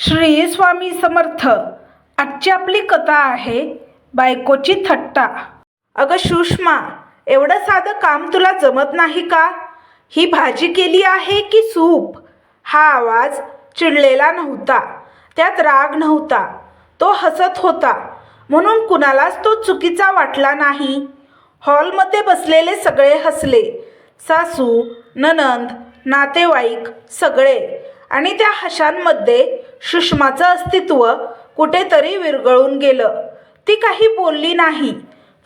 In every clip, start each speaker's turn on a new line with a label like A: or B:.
A: श्री स्वामी समर्थ. आजची आपली कथा आहे बायकोची थट्टा. अगं सुषमा, एवढं साधं काम तुला जमत नाही का? ही भाजी केली आहे की सूप? हा आवाज चिडलेला नव्हता, त्यात राग नव्हता. तो हसत होता, म्हणून कुणालाच तो चुकीचा वाटला नाही. हॉलमध्ये बसलेले सगळे हसले. सासू, नणंद, नातेवाईक सगळे. आणि त्या हशांमध्ये सुषमाचं अस्तित्व कुठेतरी विरघळून गेलं. ती काही बोलली नाही,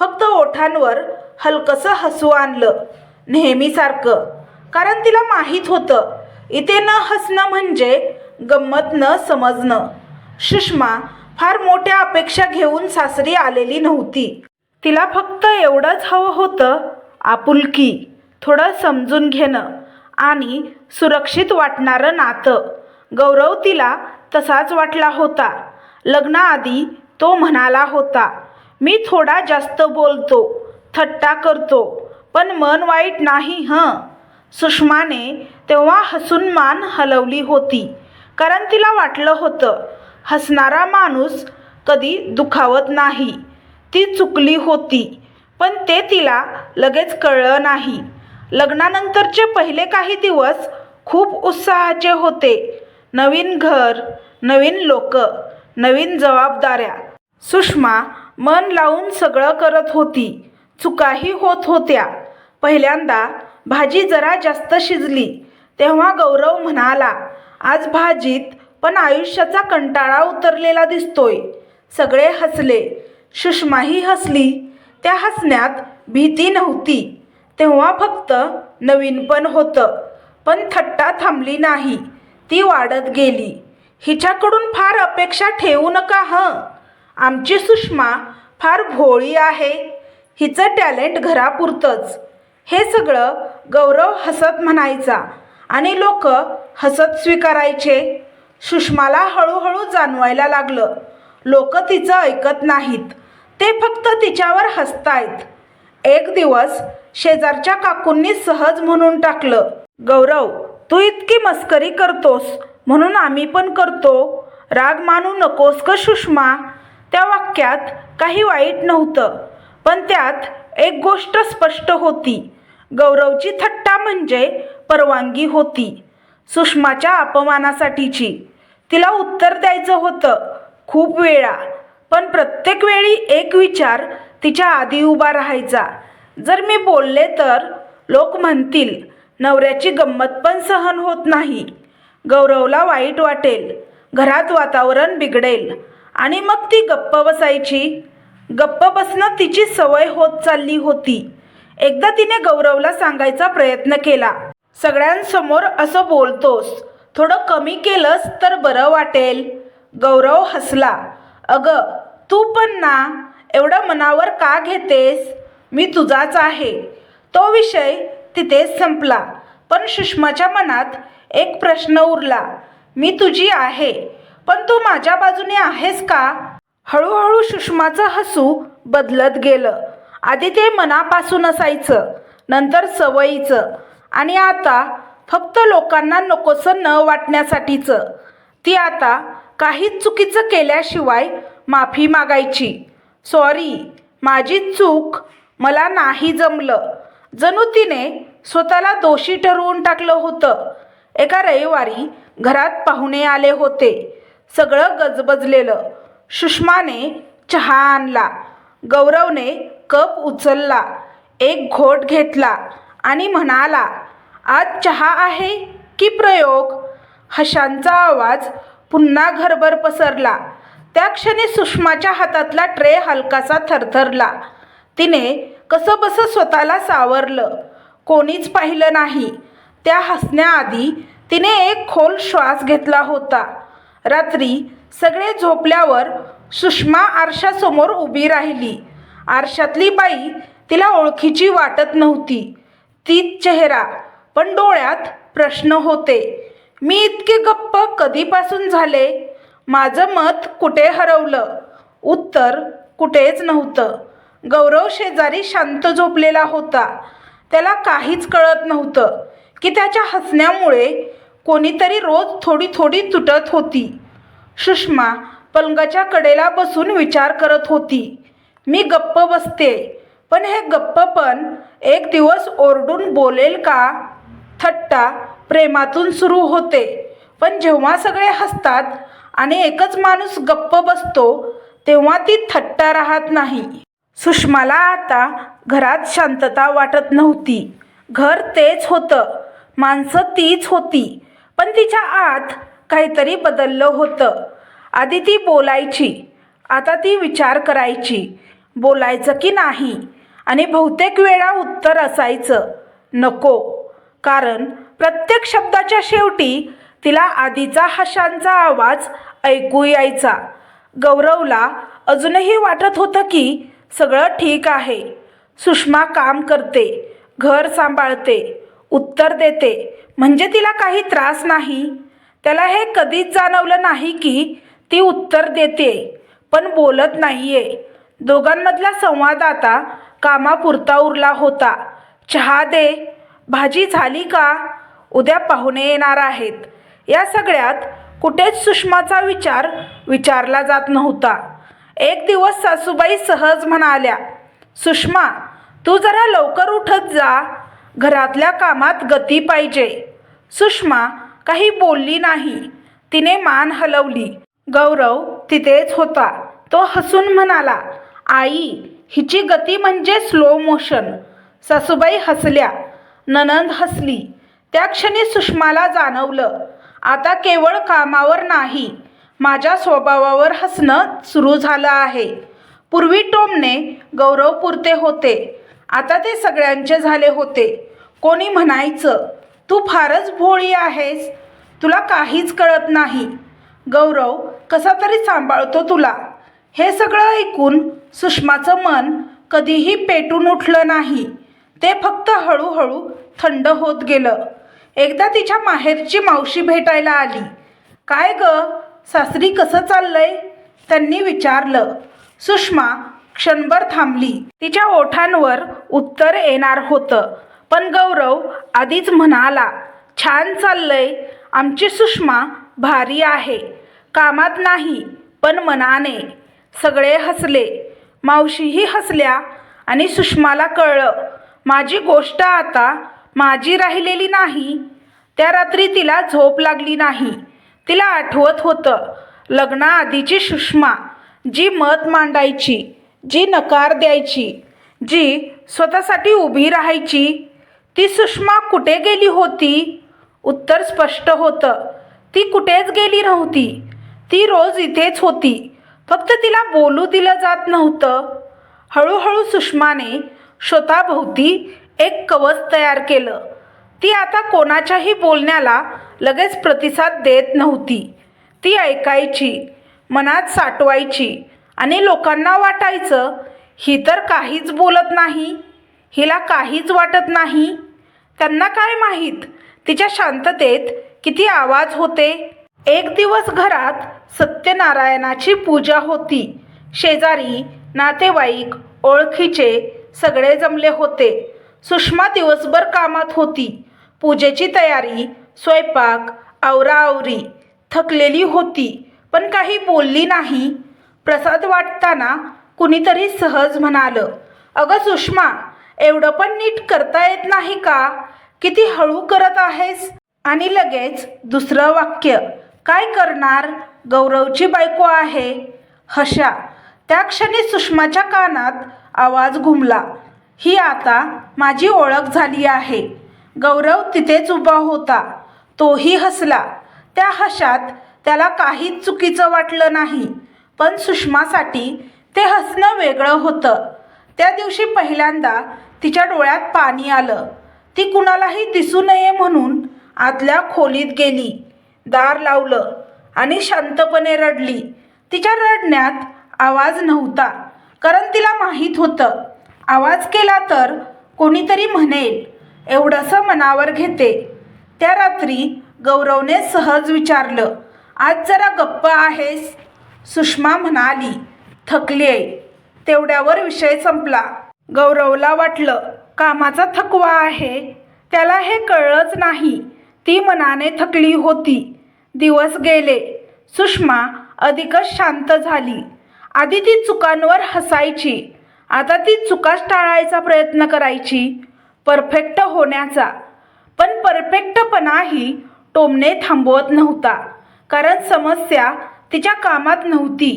A: फक्त ओठांवर हलकसं हसू आणलं, नेहमीसारखं. कारण तिला माहीत होतं, इथे न हसणं म्हणजे गंमत न समजणं. सुषमा फार मोठ्या अपेक्षा घेऊन सासरी आलेली नव्हती. तिला फक्त एवढंच हवं होतं, आपुलकी, थोडं समजून घेणं आणि सुरक्षित वाटणारं नातं. गौरव तिला तसाच वाटला होता. लग्नाआधी तो म्हणाला होता, मी थोडा जास्त बोलतो, थट्टा करतो, पण मन वाईट नाही हं. सुषमाने तेव्हा हसून मान हलवली होती, कारण तिला वाटलं होतं, हसणारा माणूस कधी दुखावत नाही. ती चुकली होती, पण ते तिला लगेच कळलं नाही. लग्नानंतरचे पहिले काही दिवस खूप उत्साहाचे होते. नवीन घर, नवीन लोक, नवीन जबाबदाऱ्या. सुषमा मन लावून सगळं करत होती. चुकाही होत होत्या. पहिल्यांदा भाजी जरा जास्त शिजली तेव्हा गौरव म्हणाला, आज भाजीत पण आयुष्याचा कंटाळा उतरलेला दिसतोय. सगळे हसले. सुषमाही हसली. त्या हसण्यात भीती नव्हती, तेव्हा फक्त नवीनपण होतं. पण थट्टा थांबली नाही, ती वाढत गेली. हिच्याकडून फार अपेक्षा ठेवू नका हं. आमची सुषमा फार भोळी आहे. हिचं टॅलेंट घरापुरतंच. हे सगळं गौरव हसत म्हणायचा आणि लोक हसत स्वीकारायचे. सुषमाला हळूहळू जाणवायला लागलं, लोक तिचं ऐकत नाहीत, ते फक्त तिच्यावर हसतायत. एक दिवस शेजारच्या काकूंनी सहज म्हणून टाकलं, गौरव, तू इतकी मस्करी करतोस म्हणून आम्ही पण करतो. राग मानू नकोस ग सुषमा. त्या वाक्यात काही वाईट नव्हतं, पण त्यात एक गोष्ट स्पष्ट होती. गौरवची थट्टा म्हणजे परवानगी होती, सुषमाच्या अपमानासाठीची. तिला उत्तर द्यायचं होतं खूप वेळा, पण प्रत्येक वेळी एक विचार तिच्या आधी उभा राहायचा, जर मी बोलले तर लोक म्हणतील नवऱ्याची गंमत पण सहन होत नाही. गौरवला वाईट वाटेल, घरात वातावरण बिघडेल आणि मग ती गप्प बसायची. गप्प बसणं तिची सवय होत चालली होती. एकदा तिने गौरवला सांगायचा प्रयत्न केला, सगळ्यांसमोर असं बोलतोस, थोडं कमी केलंस तर बरं वाटेल. गौरव हसला, अगं तू पण ना, एवढं मनावर का घेतेस? मी तुझाच आहे. तो विषय तिथेच संपला. पण सुषमाच्या मनात एक प्रश्न उरला, मी तुझी आहे, पण तू माझ्या बाजूने आहेस का? हळूहळू सुषमाचं हसू बदलत गेलं. आधी ते मनापासून असायचं, नंतर सवयीचं, आणि आता फक्त लोकांना नकोसं न वाटण्यासाठीचं. ती आता काहीच चुकीचं केल्याशिवाय माफी मागायची. सॉरी, माझी चूक, मला नाही जमलं. जणू तिने स्वतःला दोषी ठरवून टाकलं होतं. एका रविवारी घरात पाहुणे आले होते. सगळं गजबजलेलं. सुषमाने चहा आणला. गौरवने कप उचलला, एक घोट घेतला आणि म्हणाला, आज चहा आहे की प्रयोग? हशांचा आवाज पुन्हा घरभर पसरला. त्या क्षणी सुषमाच्या हातातला ट्रे हलकासा थरथरला. तिने कसंबसं स्वतःला सावरलं. कोणीच पाहिलं नाही. त्या हसण्याआधी तिने एक खोल श्वास घेतला होता. रात्री सगळे झोपल्यावर सुषमा आरशासमोर उभी राहिली. आरशातली बाई तिला ओळखीची वाटत नव्हती. तीच चेहरा, पण डोळ्यात प्रश्न होते. मी इतके गप्प कधीपासून झाले? माझं मत कुठे हरवलं? उत्तर कुठेच नव्हतं. गौरव शेजारी शांत झोपलेला होता. त्याला काहीच कळत नव्हतं की त्याच्या हसण्यामुळे कोणीतरी रोज थोडी थोडी तुटत होती. सुषमा पलंगाच्या कडेला बसून विचार करत होती. मी गप्प बसते, पण हे गप्पपण एक दिवस ओरडून बोलेल का? थट्टा प्रेमातून सुरू होते, पण जेव्हा सगळे हसतात आणि एकच माणूस गप्प बसतो तेव्हा ती थट्टा राहत नाही. सुषमाला आता घरात शांतता वाटत नव्हती. घर तेच होतं, माणसं तीच होती, पण तिच्या आत काहीतरी बदललं होतं. आधी ती बोलायची, आता ती विचार करायची, बोलायचं की नाही. आणि बहुतेक वेळा उत्तर असायचं नको, कारण प्रत्येक शब्दाच्या शेवटी तिला आधीचा हशांचा आवाज ऐकू यायचा. गौरवला अजूनही वाटत होतं की सगळं ठीक आहे. सुषमा काम करते, घर सांभाळते, उत्तर देते, म्हणजे तिला काही त्रास नाही. त्याला हे कधीच जाणवलं नाही की ती उत्तर देते पण बोलत नाहीये. दोघांमधला संवाद आता कामापुरता उरला होता. चहा दे, भाजी झाली का, उद्या पाहुणे येणार आहेत, या सगळ्यात कुठेच सुषमाचा विचार विचारला जात नव्हता. एक दिवस सासूबाई सहज म्हणाल्या, सुषमा, तू जरा लवकर उठत जा, घरातल्या कामात गती पाहिजे. सुषमा काही बोलली नाही, तिने मान हलवली. गौरव तिथेच होता. तो हसून म्हणाला, आई, हिची गती म्हणजे स्लो मोशन. सासूबाई हसल्या, नणंद हसली. त्या क्षणी सुषमाला जाणवलं, आता केवळ कामावर नाही, माझ्या स्वभावावर हसणं सुरू झालं आहे. पूर्वी टोमणे गौरवपुरते होते, आता ते सगळ्यांचे झाले होते. कोणी म्हणायचं, तू फारच भोळी आहेस, तुला काहीच कळत नाही, गौरव कसा तरी सांभाळतो तुला. हे सगळं ऐकून सुषमाचं मन कधीही पेटून उठलं नाही. ते फक्त हळूहळू थंड होत गेलं. एकदा तिच्या माहेरची मावशी भेटायला आली. काय ग, सासरी कसं चाललंय, त्यांनी विचारलं. सुषमा क्षणभर थांबली. तिच्या ओठांवर उत्तर येणार होतं, पण गौरव आधीच म्हणाला, छान चाललंय, आमची सुषमा भारी आहे, कामात नाही पण मनाने. सगळे हसले, मावशीही हसल्या आणि सुषमाला कळलं, माझी गोष्ट आता माझी राहिलेली नाही. त्या रात्री तिला झोप लागली नाही. तिला आठवत होतं लग्नाआधीची सुषमा, जी मत मांडायची, जी नकार द्यायची, जी स्वतःसाठी उभी राहायची. ती सुषमा कुठे गेली होती? उत्तर स्पष्ट होतं, ती कुठेच गेली नव्हती. ती रोज इथेच होती, फक्त तिला बोलू दिलं जात नव्हतं. हळूहळू सुषमाने स्वतःभोवती एक कवच तयार केलं. ती आता कोणाच्याही बोलण्याला लगेच प्रतिसाद देत नव्हती. ती ऐकायची, मनात साठवायची आणि लोकांना वाटायचं, ही तर काहीच बोलत नाही, हिला काहीच वाटत नाही. त्यांना काय माहीत तिच्या शांततेत किती आवाज होते. एक दिवस घरात सत्यनारायणाची पूजा होती. शेजारी, नातेवाईक, ओळखीचे सगळे जमले होते. सुषमा दिवसभर कामात होती. पूजेची तयारी, स्वयंपाक, आवराआवरी. थकलेली होती, पण काही बोलली नाही. प्रसाद वाटताना कुणीतरी सहज म्हणालं, अगं सुषमा, एवढं पण नीट करता येत नाही का? किती हळू करत आहेस. आणि लगेच दुसरं वाक्य, काय करणार, गौरवची बायको आहे. हशा. त्या क्षणी सुषमाच्या कानात आवाज घुमला, ही आता माझी ओळख झाली आहे. गौरव तिथेच उभा होता. तोही हसला. त्या हशात त्याला काहीच चुकीचं वाटलं नाही, पण सुषमासाठी ते हसणं वेगळं होतं. त्या दिवशी पहिल्यांदा तिच्या डोळ्यात पाणी आलं. ती कुणालाही दिसू नये म्हणून आतल्या खोलीत गेली, दार लावलं आणि शांतपणे रडली. तिच्या रडण्यात आवाज नव्हता, कारण तिला माहीत होतं, आवाज केला तर कोणीतरी म्हणेल, एवढंसं मनावर घेते. त्या रात्री गौरवने सहज विचारलं, आज जरा गप्प आहेस? सुषमा म्हणाली, थकलीये. तेवढ्यावर विषय संपला. गौरवला वाटलं कामाचा थकवा आहे. त्याला हे कळलंच नाही. ती मनाने थकली होती. दिवस गेले. सुषमा अधिकच शांत झाली. आधी ती चुकांवर हसायची, आता ती चुकाच टाळायचा प्रयत्न करायची, परफेक्ट होण्याचा. पण परफेक्टपणाही टोमणे थांबवत नव्हता, कारण समस्या तिच्या कामात नव्हती,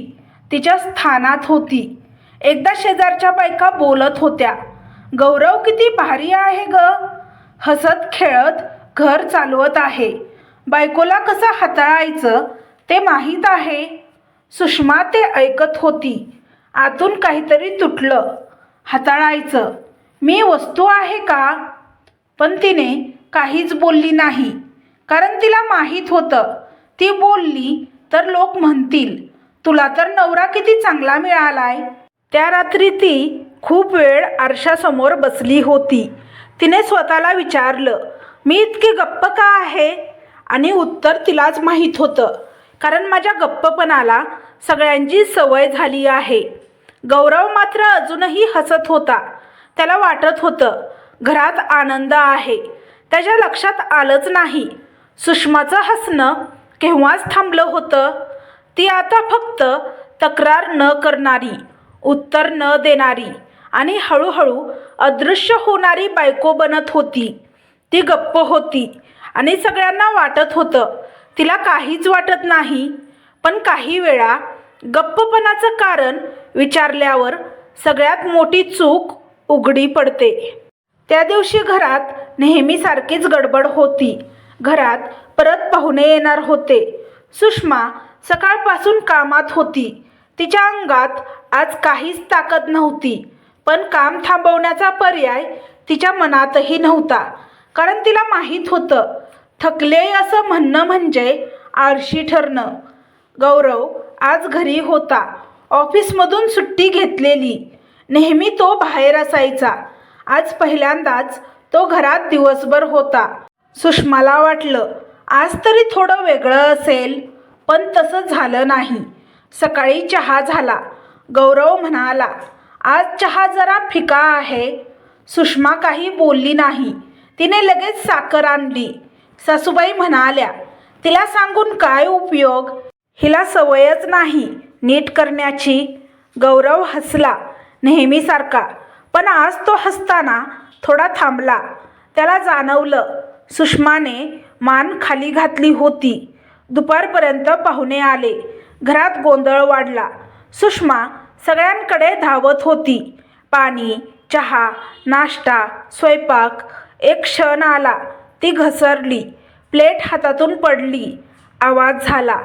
A: तिच्या स्थानात होती. एकदा शेजारच्या बायका बोलत होत्या, गौरव किती भारी आहे ग, हसत खेळत घर चालवत आहे, बायकोला कसं हाताळायचं ते माहीत आहे. सुषमा ते ऐकत होती. आतून काहीतरी तुटलं. हाताळायचं, मी वस्तू आहे का? पण तिने काहीच बोलली नाही, कारण तिला माहीत होतं, ती बोलली तर लोक म्हणतील, तुला तर नवरा किती चांगला मिळालाय. त्या रात्री ती खूप वेळ आरशासमोर बसली होती. तिने स्वतःला विचारलं, मी इतकी गप्प का आहे? आणि उत्तर तिलाच माहीत होतं, कारण माझ्या गप्पपणाला सगळ्यांची सवय झाली आहे. गौरव मात्र अजूनही हसत होता. त्याला वाटत होतं घरात आनंद आहे. त्याच्या लक्षात आलंच नाही सुषमाचं हसणं केव्हाच थांबलं होतं. ती आता फक्त तक्रार न करणारी, उत्तर न देणारी आणि हळूहळू अदृश्य होणारी बायको बनत होती. ती गप्प होती आणि सगळ्यांना वाटत होतं तिला काहीच वाटत नाही. पण काही वेळा गप्पपणाचं कारण विचारल्यावर सगळ्यात मोठी चूक उघडी पडते. त्या दिवशी घरात नेहमीसारखीच गडबड होती. घरात परत पाहुणे येणार होते. सुषमा सकाळपासून कामात होती. तिच्या अंगात आज काहीच ताकद नव्हती, पण काम थांबवण्याचा पर्याय तिच्या मनातही नव्हता, कारण तिला माहीत होतं थकले असं म्हणणं म्हणजे आळशी ठरणं. गौरव आज घरी होता. ऑफिसमधून सुट्टी घेतलेली. नेहमी तो बाहेर असायचा. आज पहिल्यांदाच तो घरात दिवसभर होता. सुषमाला वाटलं आज तरी थोडं वेगळं असेल, पण तसं झालं नाही. सकाळी चहा झाला. गौरव म्हणाला, आज चहा जरा फिका आहे. सुषमा काही बोलली नाही. तिने लगेच साखर आणली. सासूबाई म्हणाल्या, तिला सांगून काय उपयोग, हिला सवयच नाही नीट करण्याची. गौरव हसला नेहमीसारखा, पण आज तो हसताना थोडा थांबला. त्याला जाणवलं सुषमाने मान खाली घातली होती. दुपारपर्यंत पाहुणे आले. घरात गोंधळ वाढला. सुषमा सगळ्यांकडे धावत होती. पाणी, चहा, नाश्ता, स्वयंपाक. एक क्षण आला, ती घसरली. प्लेट हातातून पडली. आवाज झाला.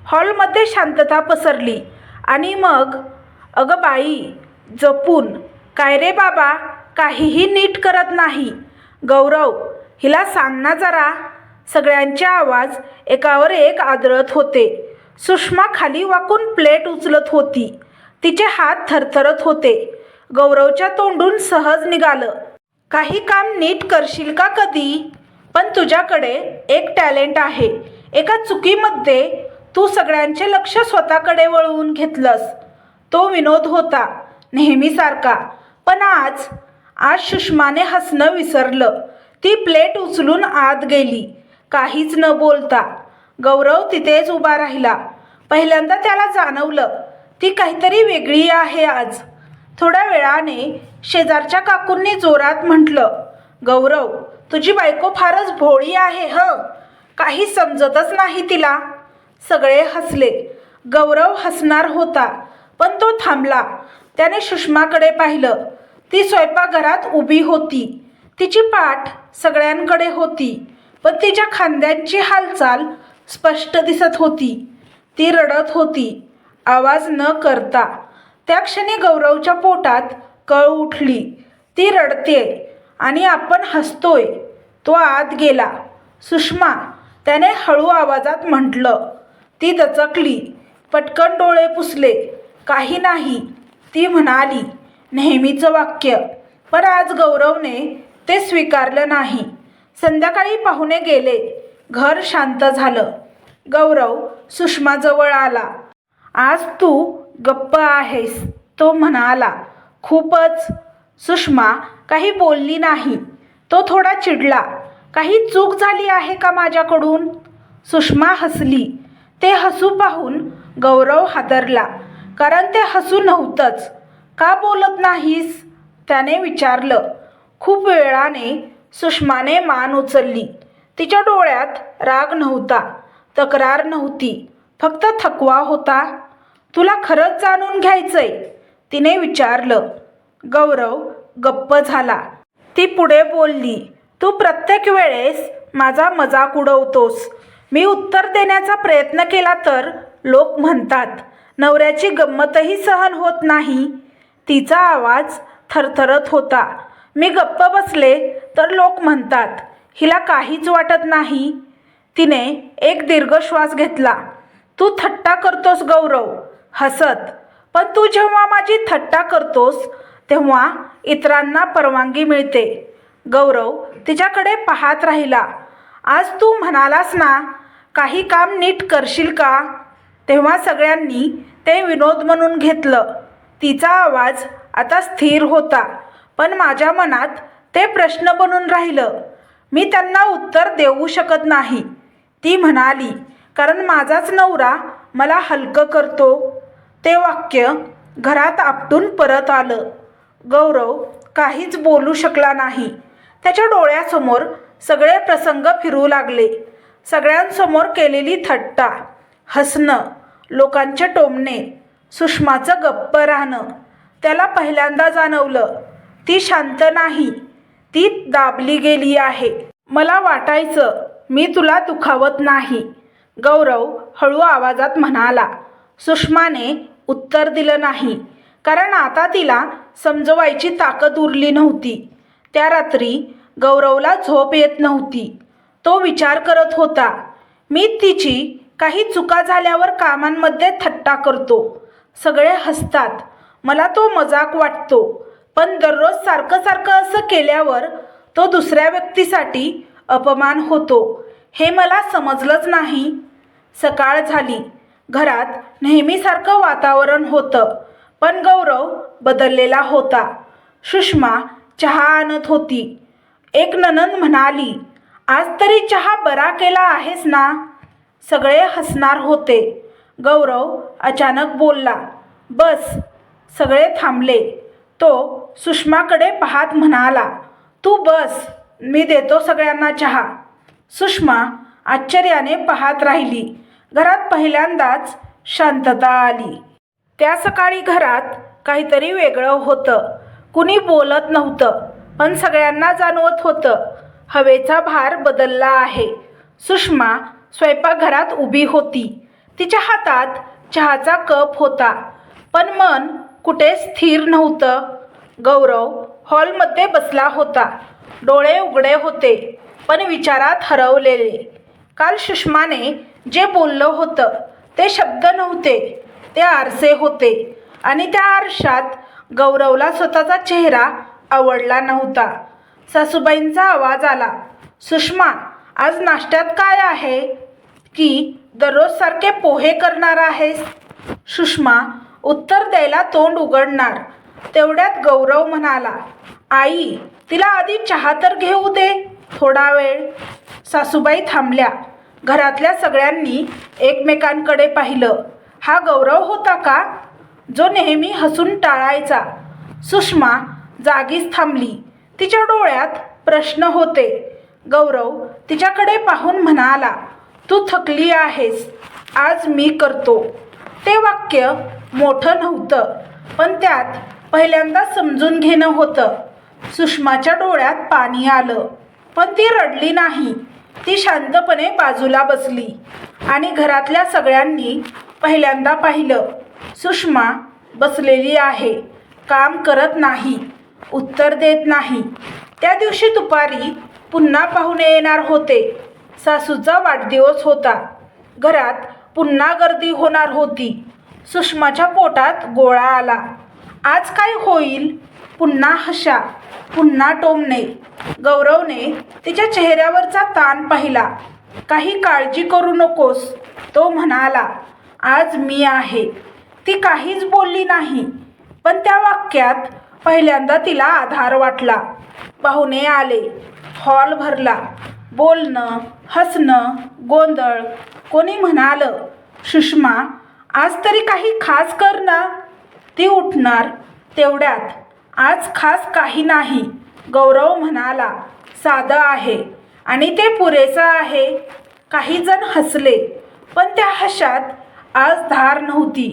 A: हॉलमध्ये शांतता पसरली. आणि मग, अगं बाई, जपून. काय रे बाबा, काहीही नीट करत नाही. गौरव, हिला सांग ना जरा. सगळ्यांचे आवाज एकावर एक आदळत होते. सुषमा खाली वाकून प्लेट उचलत होती. तिचे हात थरथरत होते. गौरवच्या तोंडून सहज निघालं, काही काम नीट करशील का कधी? पण तुझ्याकडे एक टॅलेंट आहे. एका चुकीमध्ये तू सगळ्यांचे लक्ष स्वतःकडे वळवून घेतलंस. तो विनोद होता नेहमीसारखा, पण आज सुषमाने हसणं विसरलं. ती प्लेट उचलून आत गेली, काहीच न बोलता. गौरव तिथेच उभा राहिला. पहिल्यांदा त्याला जाणवलं ती काहीतरी वेगळी आहे आज. थोड्या वेळाने शेजारच्या काकूंनी जोरात म्हटलं, गौरव, तुझी बायको फारच भोळी आहे काही समजतच नाही तिला. सगळे हसले. गौरव हसणार होता, पण तो थांबला. त्याने सुषमाकडे पाहिलं. ती स्वयंपाकघरात उभी होती. तिची पाठ सगळ्यांकडे होती, पण तिच्या खांद्यांची हालचाल स्पष्ट दिसत होती. ती रडत होती, आवाज न करता. त्या क्षणी गौरवच्या पोटात कळ उठली. ती रडतेय आणि आपण हसतोय. तो आत गेला. सुषमा, त्याने हळू आवाजात म्हटलं. ती दचकली. पटकन डोळे पुसले. काही नाही, ती म्हणाली, नेहमीचं वाक्य. पण आज गौरवने ते स्वीकारलं नाही. संध्याकाळी पाहुणे गेले. घर शांत झालं. गौरव सुषमाजवळ आला. आज तू गप्प आहेस, तो म्हणाला. खूपच. सुषमा काही बोलली नाही. तो थोडा चिडला. काही चूक झाली आहे का माझ्याकडून? सुषमा हसली. ते हसू पाहून गौरव हादरला, कारण ते हसू नव्हतंच. का बोलत नाहीस? त्याने विचारलं. खूप वेळाने सुषमाने मान उचलली. तिच्या डोळ्यात राग नव्हता, तक्रार नव्हती, फक्त थकवा होता. तुला खरंच जाणून घ्यायचंय? तिने विचारलं. गौरव गप्प झाला. ती पुढे बोलली. तू प्रत्येक वेळेस माझा मजाक उडवतोस. मी उत्तर देण्याचा प्रयत्न केला तर लोक म्हणतात नवऱ्याची गंमतही सहन होत नाही. तिचा आवाज थरथरत होता. मी गप्प बसले तर लोक म्हणतात हिला काहीच वाटत नाही. तिने एक दीर्घ श्वास घेतला. तू थट्टा करतोस गौरव, हसत. पण तू जेव्हा माझी थट्टा करतोस तेव्हा इतरांना परवानगी मिळते. गौरव तिच्याकडे पाहत राहिला. आज तू म्हणालास ना काही काम नीट करशील का? तेव्हा सगळ्यांनी ते विनोद म्हणून घेतलं. तिचा आवाज आता स्थिर होता, पण माझ्या मनात ते प्रश्न बनून राहिलं. मी त्यांना उत्तर देऊ शकत नाही, ती म्हणाली, कारण माझाच नवरा मला हलकं करतो. ते वाक्य घरात आपटून परत आलं. गौरव काहीच बोलू शकला नाही. त्याच्या डोळ्यासमोर सगळे प्रसंग फिरू लागले. सगळ्यांसमोर केलेली थट्टा, हसणं, लोकांचे टोमणे, सुषमाचं गप्प राहणं. त्याला पहिल्यांदा जाणवलं ती शांत नाही, ती दाबली गेली आहे. मला वाटायचं मी तुला दुखावत नाही, गौरव हळू आवाजात म्हणाला. सुषमाने उत्तर दिलं नाही, कारण आता तिला समजवायची ताकद उरली नव्हती. त्या रात्री गौरवला झोप येत नव्हती. तो विचार करत होता, मी तिची काही चुका झाल्यावर कामांमध्ये थट्टा करतो. सगळे हसतात, मला तो मजाक वाटतो. पण दररोज सारखं सारखं असं केल्यावर तो दुसऱ्या व्यक्तीसाठी अपमान होतो. हे मला समजलंच नाही. सकाळ झाली. घरात नेहमीसारखं वातावरण होतं, पण गौरव बदललेला होता. सुषमा चहा आणत होती. एक नणंद म्हणाली, आज तरी चहा बरा केला आहेस ना? सगळे हसणार होते. गौरव अचानक बोलला, बस. सगळे थांबले. तो सुषमाकडे पाहत म्हणाला, तू बस, मी देतो सगळ्यांना चहा. सुषमा आश्चर्याने पाहत राहिली. घरात पहिल्यांदाच शांतता आली. त्या सकाळी घरात काहीतरी वेगळं होतं. कुणी बोलत नव्हतं, पण सगळ्यांना जाणवत होतं हवेचा भार बदलला आहे. सुषमा स्वयंपाकघरात उभी होती. तिच्या हातात चहाचा कप होता, पण मन कुठे स्थिर नव्हतं. गौरव हॉलमध्ये बसला होता. डोळे उघडे होते, पण विचारात हरवलेले. काल सुषमाने जे बोललं होतं ते शब्द नव्हते, ते आरसे होते. आणि त्या आरशात गौरवला स्वतःचा चेहरा आवडला नव्हता. सासूबाईंचा आवाज आला, सुषमा, आज नाश्त्यात काय आहे? की दररोज सारखे पोहे करणार आहेस? सुषमा उत्तर द्यायला तोंड उघडणार तेवढ्यात गौरव म्हणाला, आई, तिला आधी चहा तर घेऊ दे, थोडा वेळ. सासूबाई थांबल्या. घरातल्या सगळ्यांनी एकमेकांकडे पाहिलं. हा गौरव होता का, जो नेहमी हसून टाळायचा? सुषमा जागीच थांबली. तिच्या डोळ्यात प्रश्न होते. गौरव तिच्याकडे पाहून म्हणाला, तू थकली आहेस, आज मी करतो. ते वाक्य मोठं नव्हतं, पण त्यात पहिल्यांदा समजून घेणं होतं. सुषमाच्या डोळ्यात पाणी आलं, पण ती रडली नाही. ती शांतपणे बाजूला बसली. आणि घरातल्या सगळ्यांनी पहिल्यांदा पाहिलं, सुषमा बसलेली आहे, काम करत नाही, उत्तर देत नाही. त्या दिवशी दुपारी पुन्हा पाहुणे येणार होते. सासूचा वाढदिवस होता. घरात पुन्हा गर्दी होणार होती. सुषमाच्या पोटात गोळा आला. आज काय होईल? पुन्हा हशा, पुन्हा टोमणे. गौरवने तिच्या चेहऱ्यावरचा ताण पाहिला. काही काळजी करू नकोस, तो म्हणाला, आज मी आहे. ती काहीच बोलली नाही, पण त्या वाक्यात पहिल्यांदा तिला आधार वाटला. पाहुणे आले. हॉल भरला. बोलणं, हसणं, गोंधळ. कोणी म्हणालं, सुषमा, आज तरी काही खास कर ना. ती उठणार तेवढ्यात, आज खास काही नाही, गौरव म्हणाला. साधं आहे आणि ते पुरेसं आहे. काही जण हसले, पण त्या हशात आज धार नव्हती.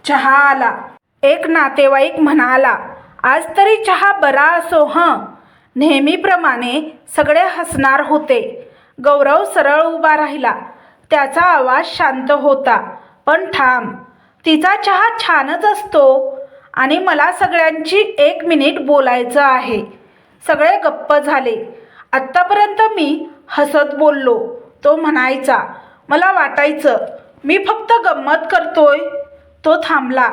A: चहा आला. एक नातेवाईक म्हणाला, आज तरी चहा बरा असो हं. नेहमीप्रमाणे सगळे हसणार होते. गौरव सरळ उभा राहिला. त्याचा आवाज शांत होता पण ठाम. तिचा चहा छानच असतो आणि मला सगळ्यांची 1 मिनिट बोलायचं आहे. सगळे गप्प झाले. आत्तापर्यंत मी हसत बोललो. तो म्हणायचा, मला वाटायचं मी फक्त गंमत करतोय. तो थांबला.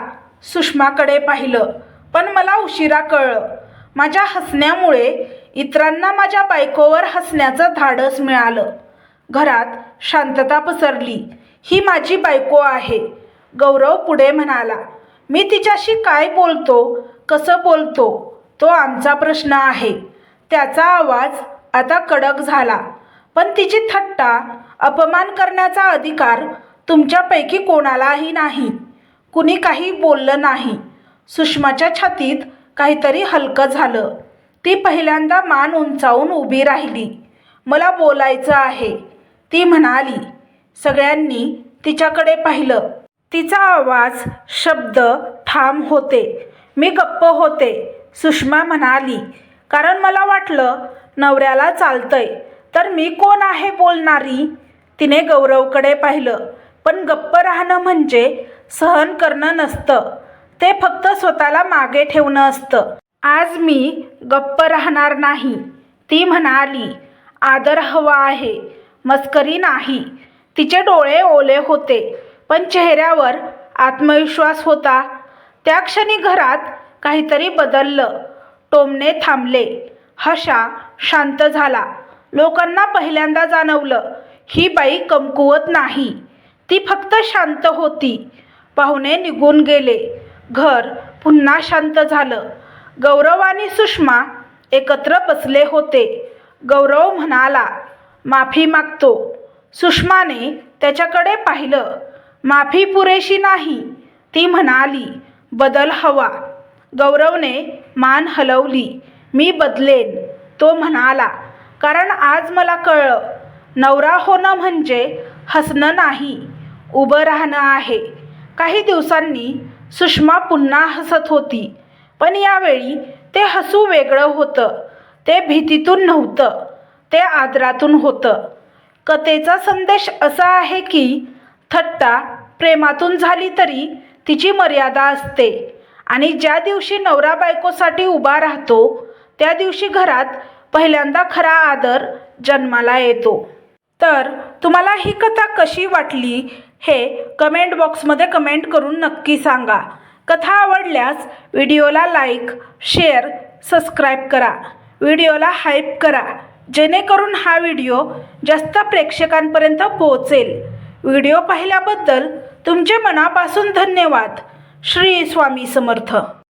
A: सुषमाकडे पाहिलं, पण मला उशिरा कळलं. माझ्या हसण्यामुळे इतरांना माझ्या बायकोवर हसण्याचं धाडस मिळालं. घरात शांतता पसरली. ही माझी बायको आहे. गौरव पुढे म्हणाला, मी तिच्याशी काय बोलतो, कसं बोलतो, तो आमचा प्रश्न आहे. त्याचा आवाज आता कडक झाला. पण तिची थट्टा, अपमान करण्याचा अधिकार तुमच्यापैकी कोणालाही नाही. कुणी काही बोललं नाही. सुषमाच्या छातीत काहीतरी हलकं झालं. ती पहिल्यांदा मान उंचावून उभी राहिली. मला बोलायचं आहे, ती म्हणाली. सगळ्यांनी तिच्याकडे पाहिलं. तिचा आवाज, शब्द ठाम होते. मी गप्प होते. सुषमा म्हणाली, कारण मला वाटलं नवऱ्याला चालतंय तर मी कोण आहे बोलणारी. तिने गौरवकडे पाहिलं. पण गप्प राहणं म्हणजे सहन करणं नसतं. ते फक्त स्वतःला मागे ठेवणं असतं. आज मी गप्प राहणार नाही, ती म्हणाली. आदर हवा आहे, मस्करी नाही. तिचे डोळे ओले होते, पण चेहऱ्यावर आत्मविश्वास होता. त्या क्षणी घरात काहीतरी बदललं. टोमणे थांबले. हशा शांत झाला. लोकांना पहिल्यांदा जाणवलं, ही बाई कमकुवत नाही, ती फक्त शांत होती. पाहुणे निघून गेले. घर पुन्हा शांत झालं. गौरव आणि सुषमा एकत्र बसले होते. गौरव म्हणाला, माफी मागतो. सुषमाने त्याच्याकडे पाहिलं. माफी पुरेशी नाही, ती म्हणाली. बदल हवा. गौरवने मान हलवली. मी बदलेन, तो म्हणाला. कारण आज मला कळलं, नवरा होणं म्हणजे हसणं नाही, उभं राहणं आहे. काही दिवसांनी सुषमा पुन्हा हसत होती. पण यावेळी ते हसू वेगळं होतं. ते भीतीतून नव्हतं, ते आदरातून होतं. कथेचा संदेश असा आहे की थट्टा प्रेमातून झाली तरी तिची मर्यादा असते. आणि ज्या दिवशी नवरा बायकोसाठी उभा राहतो, त्या दिवशी घरात पहिल्यांदा खरा आदर जन्माला येतो. तर तुम्हाला ही कथा कशी वाटली हे कमेंट बॉक्समध्ये कमेंट करून नक्की सांगा. कथा आवडल्यास व्हिडिओला लाईक, शेअर, सबस्क्राईब करा. व्हिडिओला हाईप करा, जेणेकरून हा व्हिडिओ जास्त प्रेक्षकांपर्यंत पोहोचेल. व्हिडिओ पाहिल्याबद्दल तुमचे मनापासून धन्यवाद. श्री स्वामी समर्थ.